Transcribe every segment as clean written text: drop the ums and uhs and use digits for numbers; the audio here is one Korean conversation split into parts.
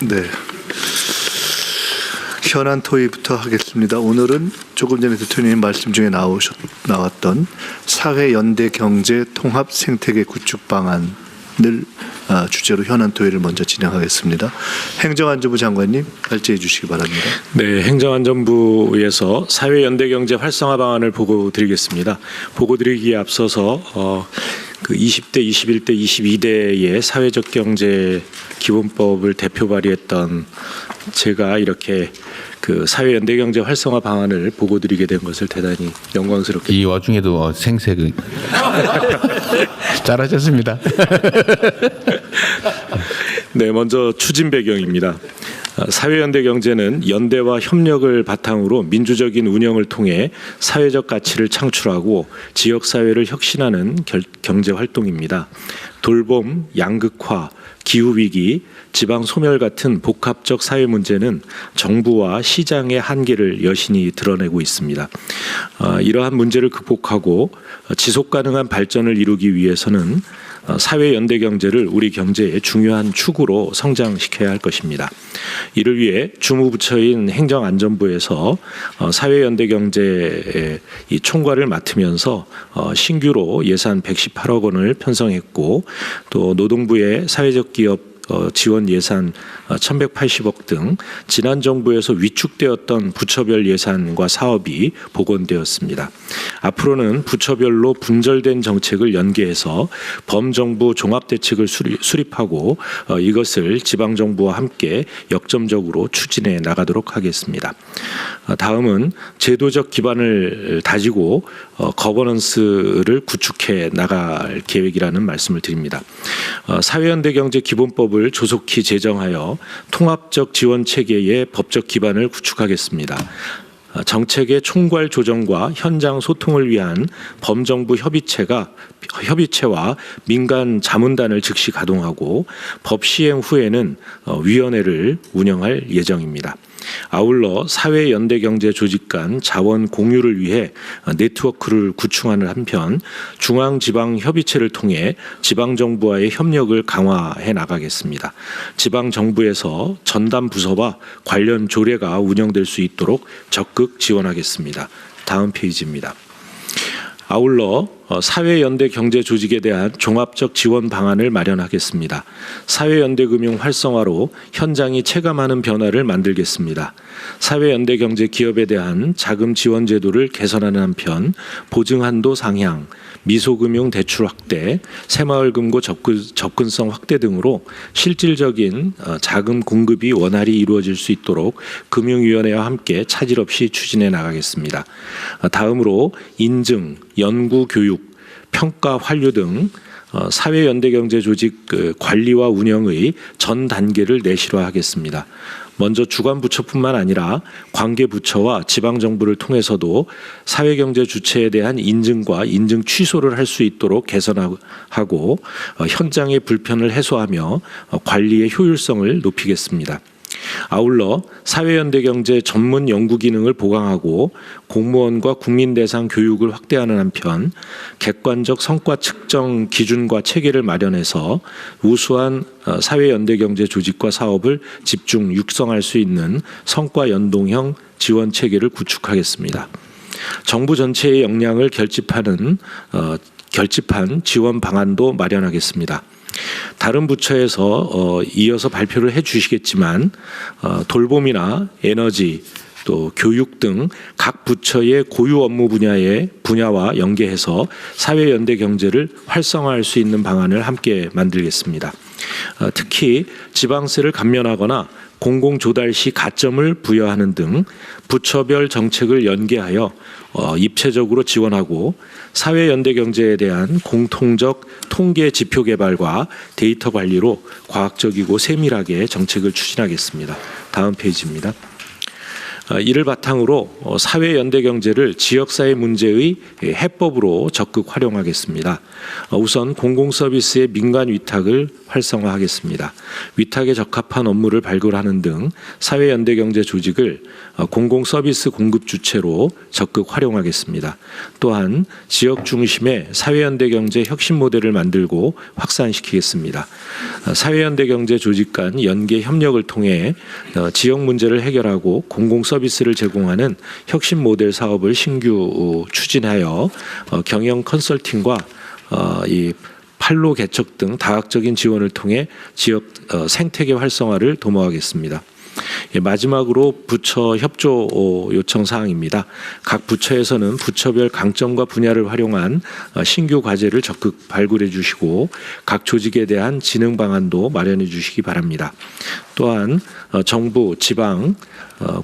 네. 현안 토의부터 하겠습니다. 오늘은 조금 전에 대통령님 말씀 중에 나왔던 사회연대 경제 통합 생태계 구축 방안을 주제로 현안 토의를 먼저 진행하겠습니다. 행정안전부 장관님 발제해 주시기 바랍니다. 네, 행정안전부에서 사회연대 경제 활성화 방안을 보고 드리겠습니다. 보고 드리기에 앞서서 그 20대, 21대, 22대의 사회적 경제 기본법을 대표 발의했던 제가 이렇게 그 사회연대 경제 활성화 방안을 보고 드리게 된 것을 대단히 영광스럽게. 이 와중에도 생색을 잘하셨습니다. 네, 먼저 추진 배경입니다. 사회연대 경제는 연대와 협력을 바탕으로 민주적인 운영을 통해 사회적 가치를 창출하고 지역사회를 혁신하는 경제활동입니다. 돌봄, 양극화, 기후위기, 지방소멸 같은 복합적 사회 문제는 정부와 시장의 한계를 여신히 드러내고 있습니다. 이러한 문제를 극복하고 지속가능한 발전을 이루기 위해서는 사회연대 경제를 우리 경제의 중요한 축으로 성장시켜야 할 것입니다. 이를 위해 주무부처인 행정안전부에서 사회연대 경제의 이 총괄을 맡으면서 신규로 예산 118억 원을 편성했고, 또 노동부의 사회적 기업 지원 예산 1,180억 등 지난 정부에서 위축되었던 부처별 예산과 사업이 복원되었습니다. 앞으로는 부처별로 분절된 정책을 연계해서 범정부 종합대책을 수립하고 이것을 지방정부와 함께 역점적으로 추진해 나가도록 하겠습니다. 다음은 제도적 기반을 다지고 거버넌스를 구축해 나갈 계획이라는 말씀을 드립니다. 사회연대 경제 기본법을 조속히 제정하여 통합적 지원 체계의 법적 기반을 구축하겠습니다. 정책의 총괄 조정과 현장 소통을 위한 범정부 협의체와 민간 자문단을 즉시 가동하고 법 시행 후에는 위원회를 운영할 예정입니다. 아울러 사회연대경제 조직 간 자원 공유를 위해 네트워크를 구축하는 한편 중앙지방협의체를 통해 지방정부와의 협력을 강화해 나가겠습니다. 지방정부에서 전담부서와 관련 조례가 운영될 수 있도록 적극 지원하겠습니다. 다음 페이지입니다. 아울러 사회연대 경제 조직에 대한 종합적 지원 방안을 마련하겠습니다. 사회연대 금융 활성화로 현장이 체감하는 변화를 만들겠습니다. 사회연대 경제 기업에 대한 자금 지원 제도를 개선하는 한편 보증 한도 상향, 미소금융 대출 확대, 새마을금고 접근성 확대 등으로 실질적인 자금 공급이 원활히 이루어질 수 있도록 금융위원회와 함께 차질 없이 추진해 나가겠습니다. 다음으로 인증, 연구, 교육, 평가, 환류 등 사회연대경제조직 관리와 운영의 전 단계를 내실화하겠습니다. 먼저 주관부처뿐만 아니라 관계부처와 지방정부를 통해서도 사회경제 주체에 대한 인증과 인증 취소를 할 수 있도록 개선하고 현장의 불편을 해소하며 관리의 효율성을 높이겠습니다. 아울러 사회연대경제 전문 연구 기능을 보강하고 공무원과 국민 대상 교육을 확대하는 한편 객관적 성과 측정 기준과 체계를 마련해서 우수한 사회연대경제 조직과 사업을 집중 육성할 수 있는 성과 연동형 지원 체계를 구축하겠습니다. 정부 전체의 역량을 결집한 지원 방안도 마련하겠습니다. 다른 부처에서 이어서 발표를 해 주시겠지만 돌봄이나 에너지 또 교육 등 각 부처의 고유 업무 분야와 연계해서 사회연대 경제를 활성화할 수 있는 방안을 함께 만들겠습니다. 특히 지방세를 감면하거나 공공조달 시 가점을 부여하는 등 부처별 정책을 연계하여 입체적으로 지원하고 사회연대 경제에 대한 공통적 통계 지표 개발과 데이터 관리로 과학적이고 세밀하게 정책을 추진하겠습니다. 다음 페이지입니다. 이를 바탕으로 사회연대 경제를 지역사회 문제의 해법으로 적극 활용하겠습니다. 우선 공공서비스의 민간 위탁을 활성화하겠습니다. 위탁에 적합한 업무를 발굴하는 등 사회연대 경제 조직을 공공서비스 공급 주체로 적극 활용하겠습니다. 또한 지역 중심의 사회연대 경제 혁신 모델을 만들고 확산시키겠습니다. 사회연대경제 조직 간 연계 협력을 통해 지역 문제를 해결하고 공공 서비스를 제공하는 혁신 모델 사업을 신규 추진하여 경영 컨설팅과 이 판로 개척 등 다각적인 지원을 통해 지역 생태계 활성화를 도모하겠습니다. 마지막으로 부처 협조 요청 사항입니다. 각 부처에서는 부처별 강점과 분야를 활용한 신규 과제를 적극 발굴해 주시고 각 조직에 대한 진흥 방안도 마련해 주시기 바랍니다. 또한 정부, 지방,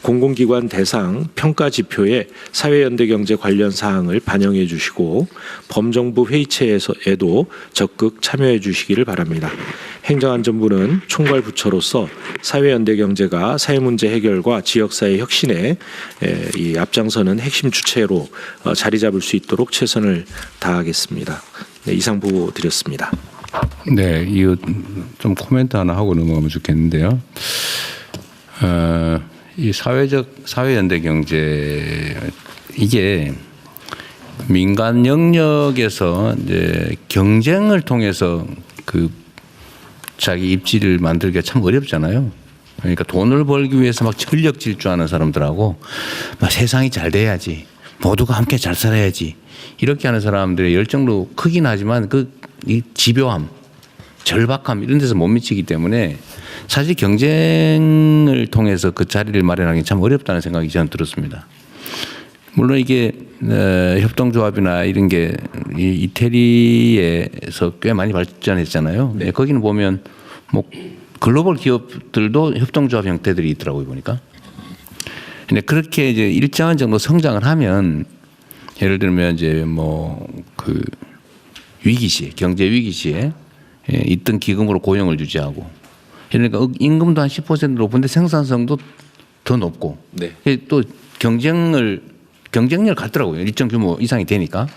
공공기관 대상 평가 지표에 사회연대경제 관련 사항을 반영해 주시고 범정부 회의체에도 적극 참여해 주시기를 바랍니다. 행정안전부는 총괄 부처로서 사회연대경제가 사회문제 해결과 지역사회 혁신에 이 앞장서는 핵심 주체로 자리 잡을 수 있도록 최선을 다하겠습니다. 네, 이상 보고 드렸습니다. 네, 이거 좀 코멘트 하나 하고 넘어가면 좋겠는데요. 이 사회연대경제 이게 민간 영역에서 이제 경쟁을 통해서 그 자기 입지를 만들기가 참 어렵잖아요. 그러니까 돈을 벌기 위해서 막 전력 질주하는 사람들하고 막 세상이 잘 돼야지, 모두가 함께 잘 살아야지 이렇게 하는 사람들의 열정도 크긴 하지만 이 집요함, 절박함 이런 데서 못 미치기 때문에 사실 경쟁을 통해서 그 자리를 마련하기 참 어렵다는 생각이 저는 들었습니다. 물론 이게 협동조합이나 이런 게 이태리에서 꽤 많이 발전했잖아요. 네. 거기는 보면 뭐 글로벌 기업들도 협동조합 형태들이 있더라고요 보니까. 근데 그렇게 이제 일정한 정도 성장을 하면 예를 들면 이제 뭐 그 위기 시에 경제 위기 시에 있던 기금으로 고용을 유지하고 그러니까 임금도 한 10% 높은데 생산성도 더 높고 네. 또 경쟁력을 갖더라고요. 일정 규모 이상이 되니까.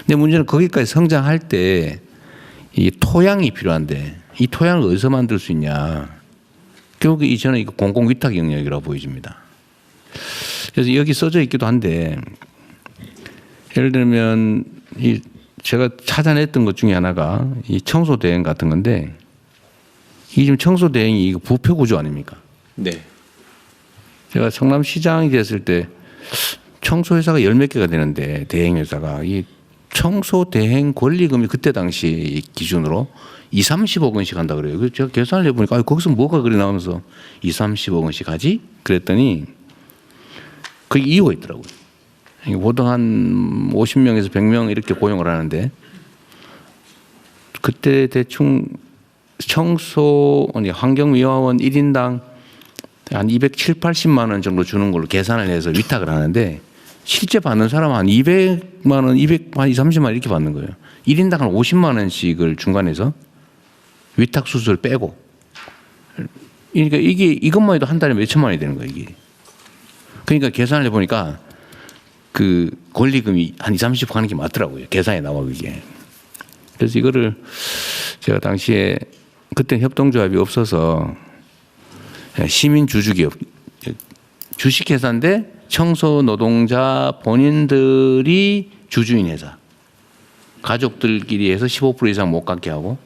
근데 문제는 거기까지 성장할 때 이 토양이 필요한데 이 토양을 어디서 만들 수 있냐. 결국 저는 이거 공공위탁 영역이라고 보여집니다. 그래서 여기 써져 있기도 한데 예를 들면 제가 찾아냈던 것 중에 하나가 이 청소 대행 같은 건데 이 지금 청소 대행이 이거 부패 구조 아닙니까? 네. 제가 성남시장이 됐을 때 청소 회사가 10몇 개가 되는데 대행 회사가 이 청소 대행 권리금이 그때 당시 기준으로 30억 원씩 한다 그래요. 그래서 제가 계산을 해보니까 거기서 뭐가 그리 나오면서 30억 원씩 하지? 그랬더니 그 이유가 있더라고요. 보통 한 50명에서 100명 이렇게 고용을 하는데 그때 대충 청소 환경미화원 1인당 한 270, 80만 원 정도 주는 걸로 계산을 해서 위탁을 하는데 실제 받는 사람은 한 200만 원, 한 30만 원 이렇게 받는 거예요. 1인당 한 50만 원씩을 중간에서 위탁 수수료를 빼고 그러니까 이것만 해도 한 달에 몇 천만 원이 되는 거예요. 이게. 그러니까 계산을 해보니까 그 권리금이 한 30억 하는 게 맞더라고요. 계산에 나와 그게. 그래서 이거를 제가 당시에 그때 협동조합이 없어서 시민 주주기업 주식회사인데 청소 노동자 본인들이 주주인 회사 가족들끼리 해서 15% 이상 못 갖게 하고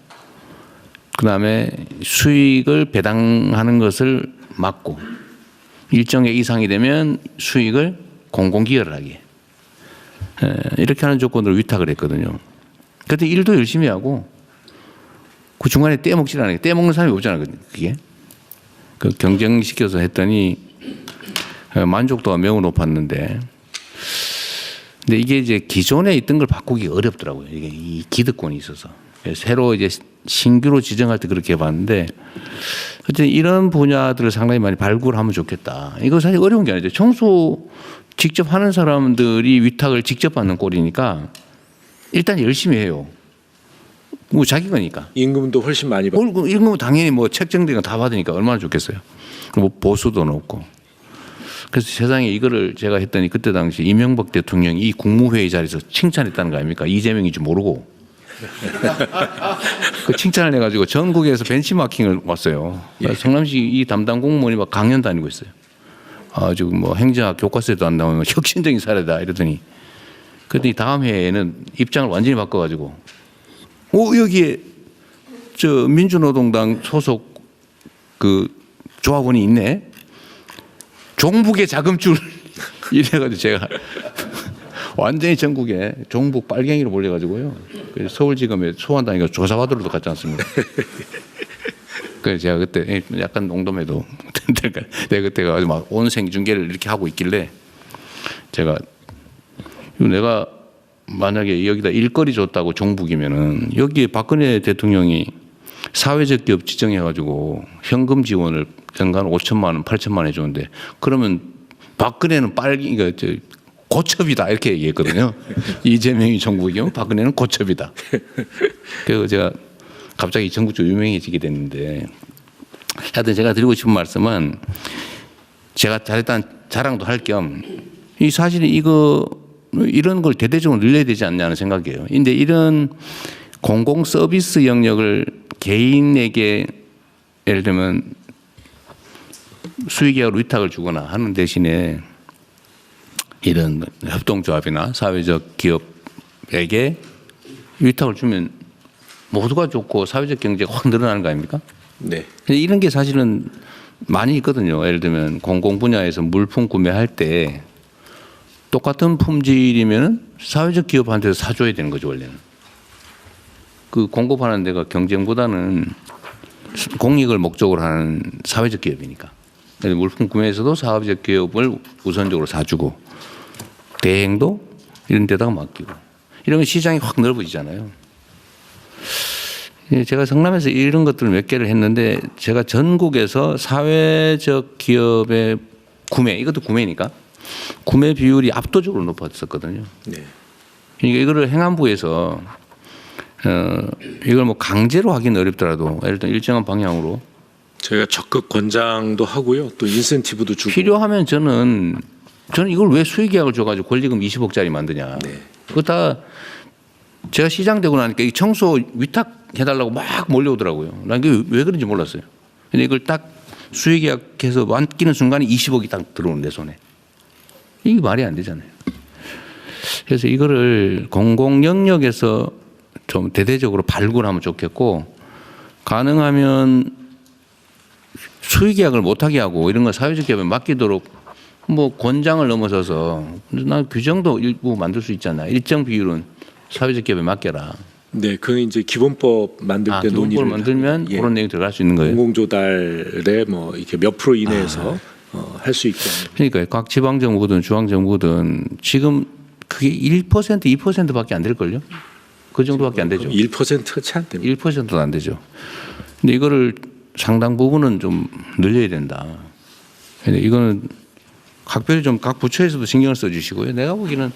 그다음에 수익을 배당하는 것을 막고 일정액 이상이 되면 수익을 공공기여를 하게 이렇게 하는 조건으로 위탁을 했거든요. 그때 일도 열심히 하고 그 중간에 떼먹질 않아요. 떼먹는 사람이 없잖아요. 그게. 그 경쟁시켜서 했더니 만족도가 매우 높았는데 근데 이게 이제 기존에 있던 걸 바꾸기 어렵더라고요. 이게 이 기득권이 있어서. 새로 이제 신규로 지정할 때 그렇게 해봤는데 어쨌든 이런 분야들을 상당히 많이 발굴하면 좋겠다. 이거 사실 어려운 게 아니죠. 청소 직접 하는 사람들이 위탁을 직접 받는 꼴이니까 일단 열심히 해요. 뭐 자기 거니까. 임금도 훨씬 많이 받고. 임금은 당연히 뭐 책정된 거 다 받으니까 얼마나 좋겠어요. 뭐 보수도 높고. 그래서 세상에 이거를 제가 했더니 그때 당시 이명박 대통령이 이 국무회의 자리에서 칭찬했다는 거 아닙니까? 이재명인지 모르고. 그 칭찬을 해가지고 전국에서 벤치마킹을 왔어요. 성남시 이 담당 공무원이 막 강연 다니고 있어요. 아주 뭐 행정학 교과서에도 안 나오는 혁신적인 사례다 이러더니 그랬더니 다음 해에는 입장을 완전히 바꿔가지고 여기에 저 민주노동당 소속 그 조합원이 있네. 종북의 자금줄 이래가지고 제가 완전히 전국에 종북 빨갱이로 몰려가지고요. 그래서 서울지검에 소환당해서 조사받으러도 갔지 않습니까? 그래서 제가 그때 약간 농담해도 내가 그때 가지고 막 온 생중계를 이렇게 하고 있길래 제가 내가 만약에 여기다 일거리 줬다고 종북이면은 여기에 박근혜 대통령이 사회적 기업 지정해가지고 현금 지원을 연간 5천만 원, 8천만 원 해주는데 그러면 박근혜는 그러니까 고첩이다 이렇게 얘기했거든요. 이재명이 종북이면 박근혜는 고첩이다. 그래서 제가 갑자기 전국적으로 유명해지게 됐는데 하여튼 제가 드리고 싶은 말씀은 제가 일단 자랑도 할 겸 이 사실은 이런 걸 대대적으로 늘려야 되지 않냐는 생각이에요. 근데 이런 공공 서비스 영역을 개인에게 예를 들면 수의계약으로 위탁을 주거나 하는 대신에 이런 협동조합이나 사회적 기업에게 위탁을 주면 모두가 좋고 사회적 경제가 확 늘어나는 거 아닙니까? 네. 근데 이런 게 사실은 많이 있거든요. 예를 들면 공공 분야에서 물품 구매할 때 똑같은 품질이면 사회적 기업한테서 사줘야 되는 거죠, 원래는. 그 공급하는 데가 경쟁보다는 공익을 목적으로 하는 사회적 기업이니까. 물품 구매에서도 사회적 기업을 우선적으로 사주고 대행도 이런 데다가 맡기고 이러면 시장이 확 넓어지잖아요. 제가 성남에서 이런 것들을 몇 개를 했는데 제가 전국에서 사회적 기업의 구매, 이것도 구매니까 구매 비율이 압도적으로 높았었거든요. 네. 그러니까 이거를 행안부에서 이걸 뭐 강제로 하기는 어렵더라도 예를 들어 일정한 방향으로 저희가 적극 권장도 하고요. 또 인센티브도 주고. 필요하면 저는 이걸 왜 수의계약을 줘가지고 권리금 20억짜리 만드냐. 네. 그거 다 제가 시장 되고 나니까 이 청소 위탁해달라고 막 몰려오더라고요. 난 이게 왜 그런지 몰랐어요. 근데 이걸 딱 수의계약해서 맡기는 순간에 20억이 딱 들어오는 내 손에. 이게 말이 안 되잖아요. 그래서 이거를 공공 영역에서 좀 대대적으로 발굴하면 좋겠고 가능하면 수의계약을 못하게 하고 이런 거 사회적 기업에 맡기도록 뭐 권장을 넘어서서 난 규정도 일부 만들 수 있잖아요. 일정 비율은 사회적 기업에 맡겨라. 네, 그건 이제 기본법 만들 때 논의를 기본법을 만들면 그런 내용이 들어갈 수 있는 거예요. 공공조달에 뭐 이렇게 몇 프로 이내에서 할 수 있게. 그러니까 각 지방정부든 중앙정부든 지금 그게 1% 2%밖에 안 될 걸요. 그 정도밖에 안 되죠. 1%가 채 안 됩니다. 1%도 안 되죠. 근데 이거를 상당 부분은 좀 늘려야 된다. 근데 이거는 각별히 좀 각 부처에서도 신경을 써주시고요. 내가 보기에는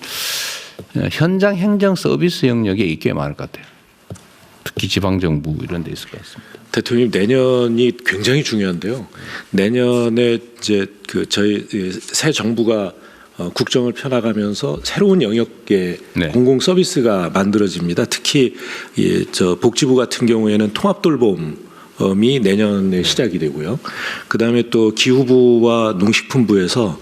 현장 행정 서비스 영역에 꽤 많을 것 같아요. 특히 지방정부 이런 데 있을 것 같습니다. 대통령 내년이 굉장히 중요한데요. 내년에 이제 그 저희 새 정부가 국정을 펴나가면서 새로운 영역의 네. 공공 서비스가 만들어집니다. 특히 저 복지부 같은 경우에는 통합돌봄이 내년에 시작이 되고요. 그다음에 또 기후부와 농식품부에서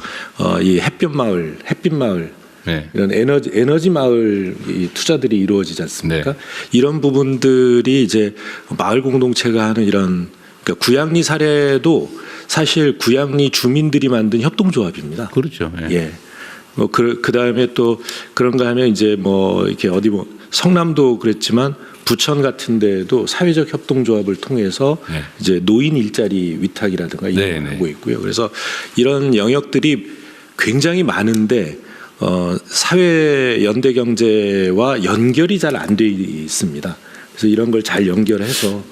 이 햇빛 마을 네. 이런 에너지 마을 투자들이 이루어지지 않습니까? 네. 이런 부분들이 이제 마을 공동체가 하는 이런 그러니까 구양리 사례도 사실 구양리 주민들이 만든 협동조합입니다. 그렇죠. 네. 예. 뭐 그다음에 또 그런가 하면 이제 뭐 이렇게 어디 뭐 성남도 그랬지만 부천 같은 데에도 사회적 협동조합을 통해서 네. 이제 노인 일자리 위탁이라든가 이런 걸 하고 있고요. 그래서 이런 영역들이 굉장히 많은데 사회 연대 경제와 연결이 잘 안 돼 있습니다. 그래서 이런 걸 잘 연결해서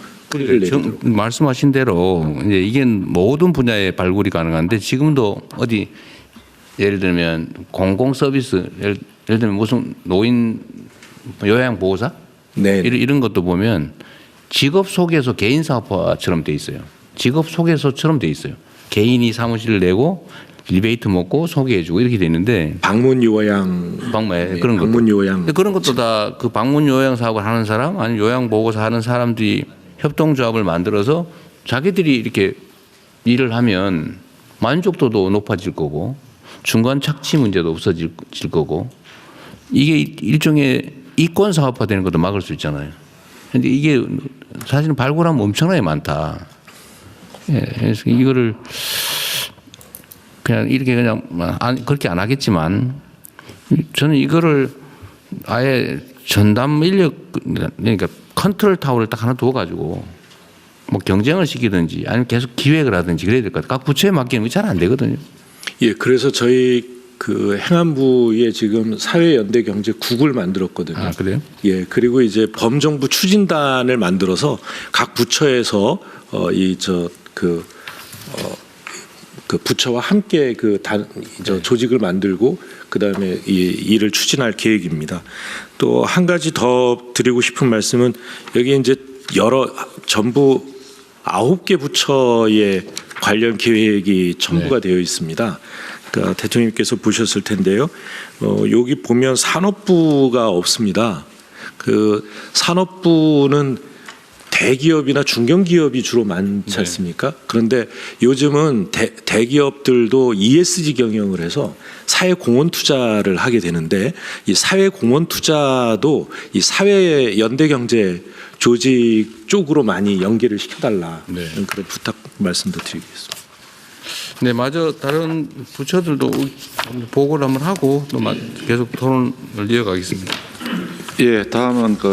말씀하신 대로 이제 이게 모든 분야에 발굴이 가능한데 지금도 어디 예를 들면 공공 서비스 예를 들면 무슨 노인 요양보호사 네. 이런 것도 보면 직업 소개서 개인 사업화처럼 돼 있어요. 직업 소개서처럼 돼 있어요. 개인이 사무실을 내고 리베이트 먹고 소개해주고 이렇게 돼 있는데 방문 요양 그런 것 방문 요양 그런 것도 다 그 방문 요양 사업을 하는 사람 아니면 요양 보고사 하는 사람들이 협동조합을 만들어서 자기들이 이렇게 일을 하면 만족도도 높아질 거고 중간 착취 문제도 없어질 거고 이게 일종의 이권 사업화되는 것도 막을 수 있잖아요. 근데 이게 사실은 발굴하면 엄청나게 많다. 예, 그래서 이거를 그냥 이렇게 그냥 그렇게 안 하겠지만 저는 이거를 아예 전담 인력 그러니까 컨트롤 타워를 딱 하나 두어가지고 뭐 경쟁을 시키든지 아니면 계속 기획을 하든지 그래야 될 것 같아요. 각 부처에 맡기는 게 잘 안 되거든요. 예, 그래서 저희 그 행안부에 지금 사회연대경제국을 만들었거든요. 아, 그래요? 예, 그리고 이제 범정부 추진단을 만들어서 각 부처에서 그 부처와 함께 조직을 만들고 그다음에 이 일을 추진할 계획입니다. 또 한 가지 더 드리고 싶은 말씀은 여기 이제 전부 9개 부처의 관련 계획이 첨부가 되어 있습니다. 그러니까 대통령님께서 보셨을 텐데요. 여기 보면 산업부가 없습니다. 그 산업부는 대기업이나 중견기업이 주로 많지 않습니까? 그런데 요즘은 대기업들도 ESG 경영을 해서 사회공헌 투자를 하게 되는데 이 사회공헌 투자도 이 사회연대경제 조직 쪽으로 많이 연계를 시켜달라 그런 부탁 말씀도 드리겠습니다. 네, 마저 다른 부처들도 보고를 한번 하고 또 계속 토론을 이어가겠습니다. 예, 다음은 그